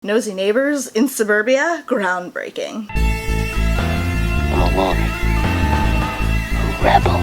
Nosy neighbors in suburbia, groundbreaking. I'm a loner. A rebel.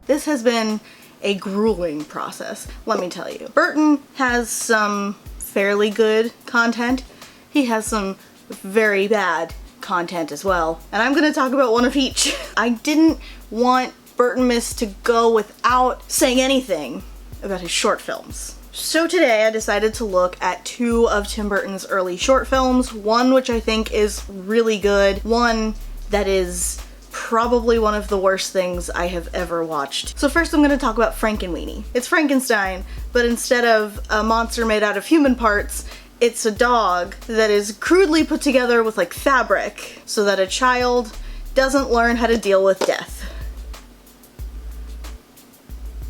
This has been a grueling process, let me tell you. Burton has some fairly good content. He has some very bad content as well. And I'm gonna talk about one of each. I didn't want Burtonmas to go without saying anything about his short films. So today I decided to look at two of Tim Burton's early short films, one which I think is really good, one that is probably one of the worst things I have ever watched. So first I'm going to talk about Frankenweenie. It's Frankenstein, but instead of a monster made out of human parts, it's a dog that is crudely put together with like fabric so that a child doesn't learn how to deal with death.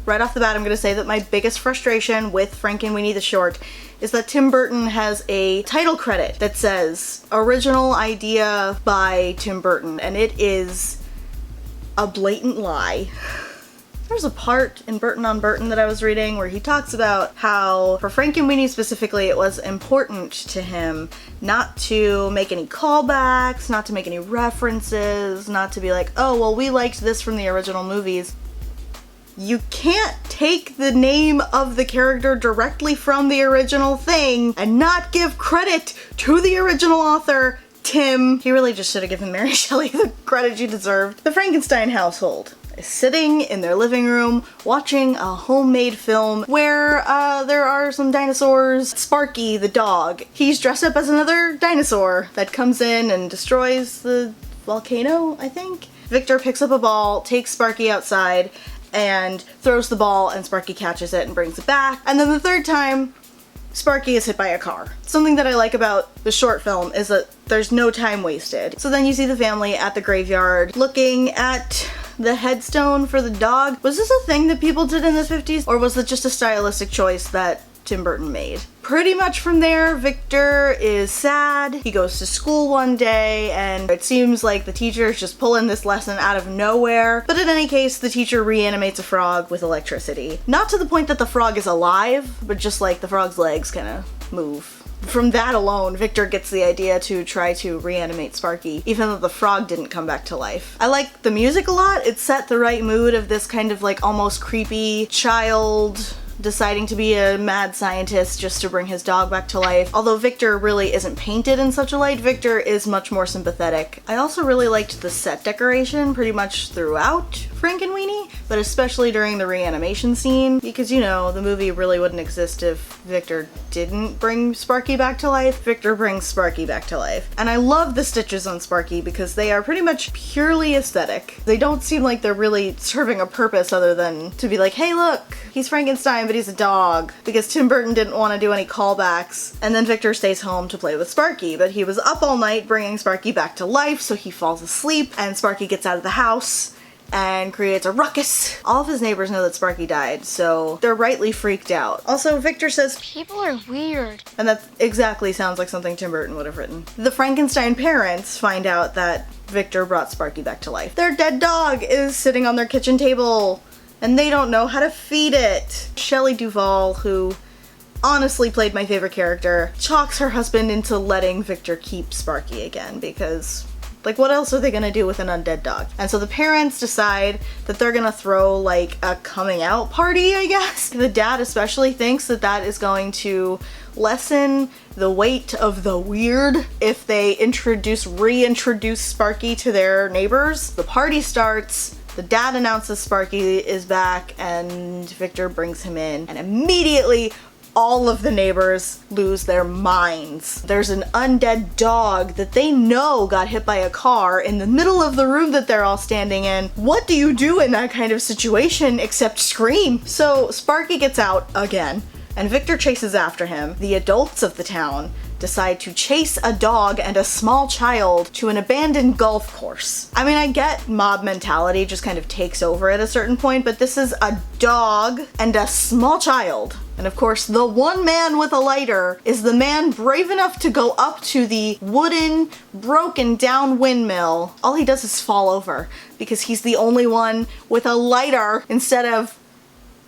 Right off the bat, I'm going to say that my biggest frustration with Frankenweenie the short is that Tim Burton has a title credit that says original idea by Tim Burton, and it is a blatant lie. There's a part in Burton on Burton that I was reading where he talks about how, for Frankenweenie specifically, it was important to him not to make any callbacks, not to make any references, not to be like, oh, well, we liked this from the original movies. You can't take the name of the character directly from the original thing and not give credit to the original author, Tim. He really just should have given Mary Shelley the credit she deserved. The Frankenstein household is sitting in their living room watching a homemade film where there are some dinosaurs. Sparky, the dog, he's dressed up as another dinosaur that comes in and destroys the volcano, I think. Victor picks up a ball, takes Sparky outside, and throws the ball, and Sparky catches it and brings it back. And then the third time, Sparky is hit by a car. Something that I like about the short film is that there's no time wasted. So then you see the family at the graveyard looking at the headstone for the dog. Was this a thing that people did in the 50s, or was it just a stylistic choice that Tim Burton made? Pretty much from there, Victor is sad. He goes to school one day and it seems like the teacher is just pulling this lesson out of nowhere. But in any case, the teacher reanimates a frog with electricity. Not to the point that the frog is alive, but just like the frog's legs kind of move. From that alone, Victor gets the idea to try to reanimate Sparky, even though the frog didn't come back to life. I like the music a lot. It set the right mood of this kind of like almost creepy child deciding to be a mad scientist just to bring his dog back to life. Although Victor really isn't painted in such a light, Victor is much more sympathetic. I also really liked the set decoration pretty much throughout Frankenweenie, but especially during the reanimation scene, because you know, the movie really wouldn't exist if Victor didn't bring Sparky back to life. Victor brings Sparky back to life. And I love the stitches on Sparky because they are pretty much purely aesthetic. They don't seem like they're really serving a purpose other than to be like, hey look, he's Frankenstein, but he's a dog, because Tim Burton didn't want to do any callbacks. And then Victor stays home to play with Sparky, but he was up all night bringing Sparky back to life, so he falls asleep and Sparky gets out of the house and creates a ruckus. All of his neighbors know that Sparky died, so they're rightly freaked out. Also, Victor says, people are weird. And that exactly sounds like something Tim Burton would have written. The Frankenstein parents find out that Victor brought Sparky back to life. Their dead dog is sitting on their kitchen table, and they don't know how to feed it. Shelley Duvall, who honestly played my favorite character, talks her husband into letting Victor keep Sparky again, because like, what else are they gonna do with an undead dog? And so the parents decide that they're gonna throw like a coming out party, I guess. The dad especially thinks that that is going to lessen the weight of the weird if they reintroduce Sparky to their neighbors. The party starts. The dad announces Sparky is back and Victor brings him in, and immediately all of the neighbors lose their minds. There's an undead dog that they know got hit by a car in the middle of the room that they're all standing in. What do you do in that kind of situation except scream? So Sparky gets out again, and Victor chases after him. The adults of the town decide to chase a dog and a small child to an abandoned golf course. I mean, I get mob mentality just kind of takes over at a certain point, but this is a dog and a small child. And of course, the one man with a lighter is the man brave enough to go up to the wooden, broken down windmill. All he does is fall over because he's the only one with a lighter instead of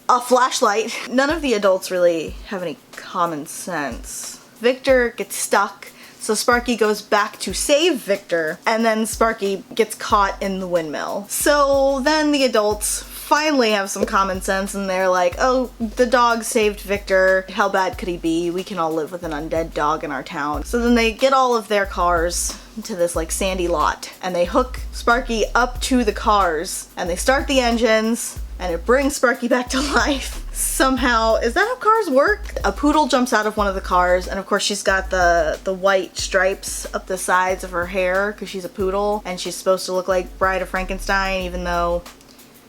a flashlight. None of the adults really have any common sense. Victor gets stuck, so Sparky goes back to save Victor, and then Sparky gets caught in the windmill. So then the adults finally have some common sense, and they're like, oh, the dog saved Victor. How bad could he be? We can all live with an undead dog in our town. So then they get all of their cars to this like sandy lot, and they hook Sparky up to the cars, and they start the engines, and it brings Sparky back to life. Somehow, is that how cars work? A poodle jumps out of one of the cars, and of course she's got the white stripes up the sides of her hair because she's a poodle, and she's supposed to look like Bride of Frankenstein, even though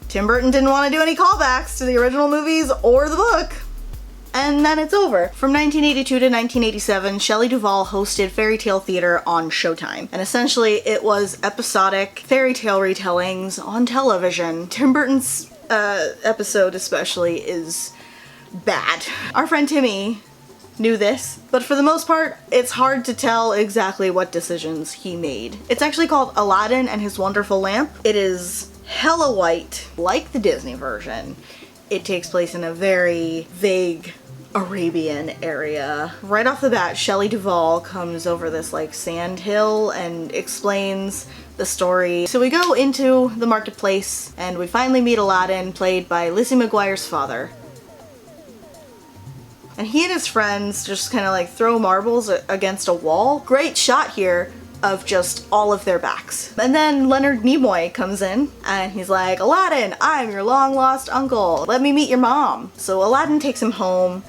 Tim Burton didn't want to do any callbacks to the original movies or the book. And then it's over. From 1982 to 1987, Shelley Duvall hosted fairy tale theater on Showtime. And essentially it was episodic fairy tale retellings on television. Tim Burton's episode especially is bad. Our friend Timmy knew this, but for the most part, it's hard to tell exactly what decisions he made. It's actually called Aladdin and His Wonderful Lamp. It is hella white, like the Disney version. It takes place in a very vague Arabian area. Right off the bat, Shelley Duvall comes over this like sand hill and explains the story. So we go into the marketplace and we finally meet Aladdin, played by Lizzie McGuire's father. And he and his friends just kind of like throw marbles against a wall. Great shot here of just all of their backs. And then Leonard Nimoy comes in and he's like, Aladdin, I'm your long lost uncle. Let me meet your mom. So Aladdin takes him home,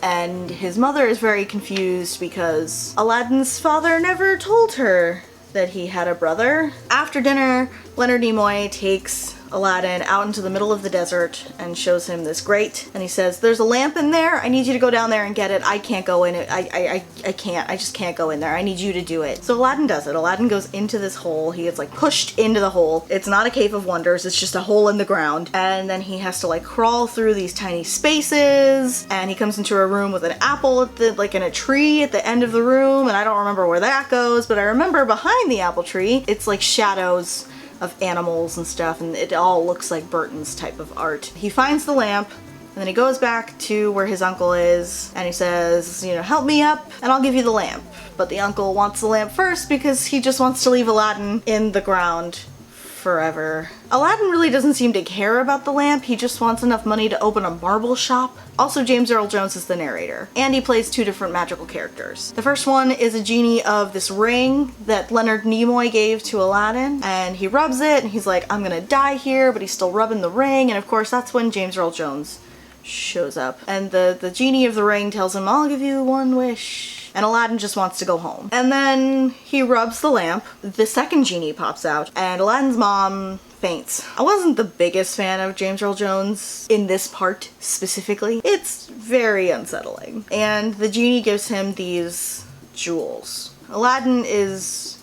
and his mother is very confused because Aladdin's father never told her that he had a brother. After dinner, Leonard Nimoy takes Aladdin out into the middle of the desert and shows him this grate, and he says, there's a lamp in there, I need you to go down there and get it. I can't go in it. I just can't go in there. I need you to do it. So Aladdin does it. Aladdin goes into this hole. He gets like pushed into the hole. It's not a cave of wonders, it's just a hole in the ground. And then he has to like crawl through these tiny spaces, and he comes into a room with an apple at the, like in a tree at the end of the room, and I don't remember where that goes, but I remember behind the apple tree, it's like shadows of animals and stuff, and it all looks like Burton's type of art. He finds the lamp, and then he goes back to where his uncle is, and he says, you know, help me up, and I'll give you the lamp. But the uncle wants the lamp first because he just wants to leave Aladdin in the ground forever. Aladdin really doesn't seem to care about the lamp, he just wants enough money to open a marble shop. Also, James Earl Jones is the narrator, and he plays two different magical characters. The first one is a genie of this ring that Leonard Nimoy gave to Aladdin, and he rubs it, and he's like, I'm gonna die here, but he's still rubbing the ring, and of course that's when James Earl Jones shows up. And the genie of the ring tells him, I'll give you one wish. And Aladdin just wants to go home. And then he rubs the lamp, the second genie pops out, and Aladdin's mom faints. I wasn't the biggest fan of James Earl Jones in this part specifically. It's very unsettling. And the genie gives him these jewels. Aladdin is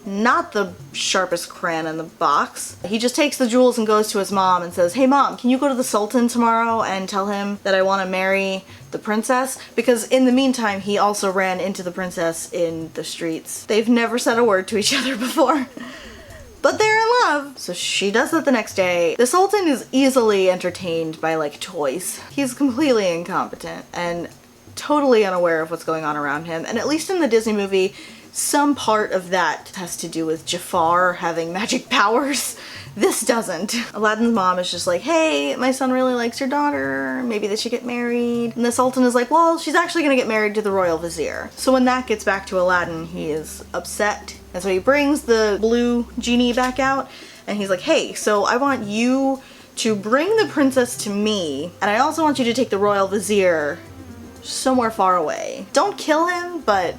not the sharpest crayon in the box. He just takes the jewels and goes to his mom and says, hey mom, can you go to the Sultan tomorrow and tell him that I want to marry the princess? Because in the meantime, he also ran into the princess in the streets. They've never said a word to each other before. But they're in love. So she does that the next day. The Sultan is easily entertained by like toys. He's completely incompetent and totally unaware of what's going on around him. And at least in the Disney movie, some part of that has to do with Jafar having magic powers. This doesn't. Aladdin's mom is just like, hey, my son really likes your daughter. Maybe they should get married. And the Sultan is like, well, she's actually gonna get married to the royal vizier. So when that gets back to Aladdin, he is upset. And so he brings the blue genie back out, and he's like, hey, so I want you to bring the princess to me, and I also want you to take the royal vizier somewhere far away. Don't kill him, but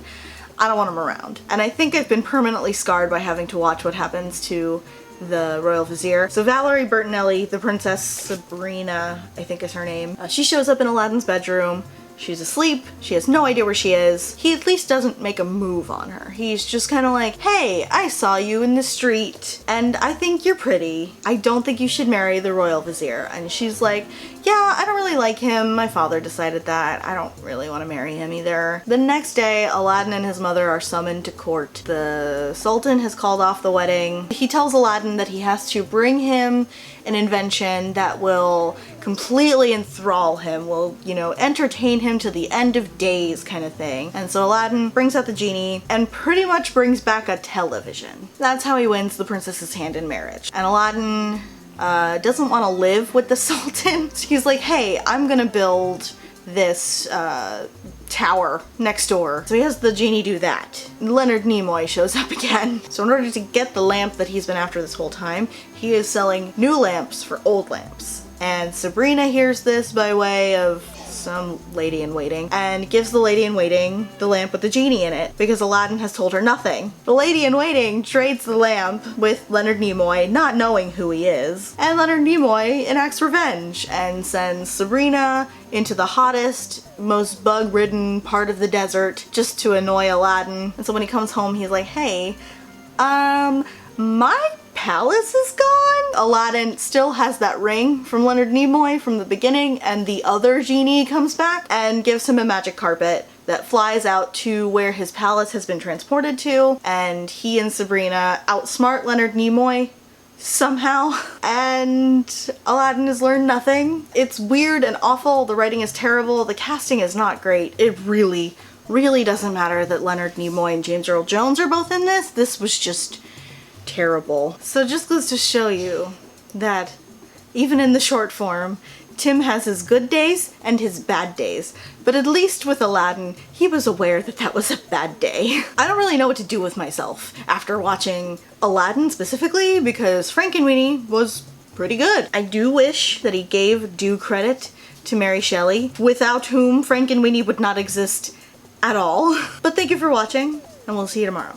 I don't want him around. And I think I've been permanently scarred by having to watch what happens to the royal vizier. So Valerie Bertinelli, the princess Sabrina, I think is her name, she shows up in Aladdin's bedroom. She's asleep, she has no idea where she is. He at least doesn't make a move on her. He's just kind of like, hey, I saw you in the street and I think you're pretty. I don't think you should marry the royal vizier. And she's like, yeah, I don't really like him. My father decided that. I don't really want to marry him either. The next day, Aladdin and his mother are summoned to court. The Sultan has called off the wedding. He tells Aladdin that he has to bring him an invention that will completely enthrall him, will, you know, entertain him to the end of days kind of thing. And so Aladdin brings out the genie and pretty much brings back a television. That's how he wins the princess's hand in marriage. And Aladdin doesn't want to live with the Sultan. So he's like, hey, I'm gonna build this tower next door. So he has the genie do that. Leonard Nimoy shows up again. So in order to get the lamp that he's been after this whole time, he is selling new lamps for old lamps. And Sabrina hears this by way of some lady in waiting and gives the lady in waiting the lamp with the genie in it because Aladdin has told her nothing. The lady in waiting trades the lamp with Leonard Nimoy, not knowing who he is, and Leonard Nimoy enacts revenge and sends Sabrina into the hottest, most bug-ridden part of the desert just to annoy Aladdin. And so when he comes home, he's like, hey, my palace is gone? Aladdin still has that ring from Leonard Nimoy from the beginning, and the other genie comes back and gives him a magic carpet that flies out to where his palace has been transported to, and he and Sabrina outsmart Leonard Nimoy somehow, and Aladdin has learned nothing. It's weird and awful, the writing is terrible, the casting is not great. It really doesn't matter that Leonard Nimoy and James Earl Jones are both in this. This was just terrible. So it just goes to show you that even in the short form, Tim has his good days and his bad days. But at least with Aladdin, he was aware that that was a bad day. I don't really know what to do with myself after watching Aladdin specifically, because Frankenweenie was pretty good. I do wish that he gave due credit to Mary Shelley, without whom Frankenweenie would not exist at all. But thank you for watching, and we'll see you tomorrow.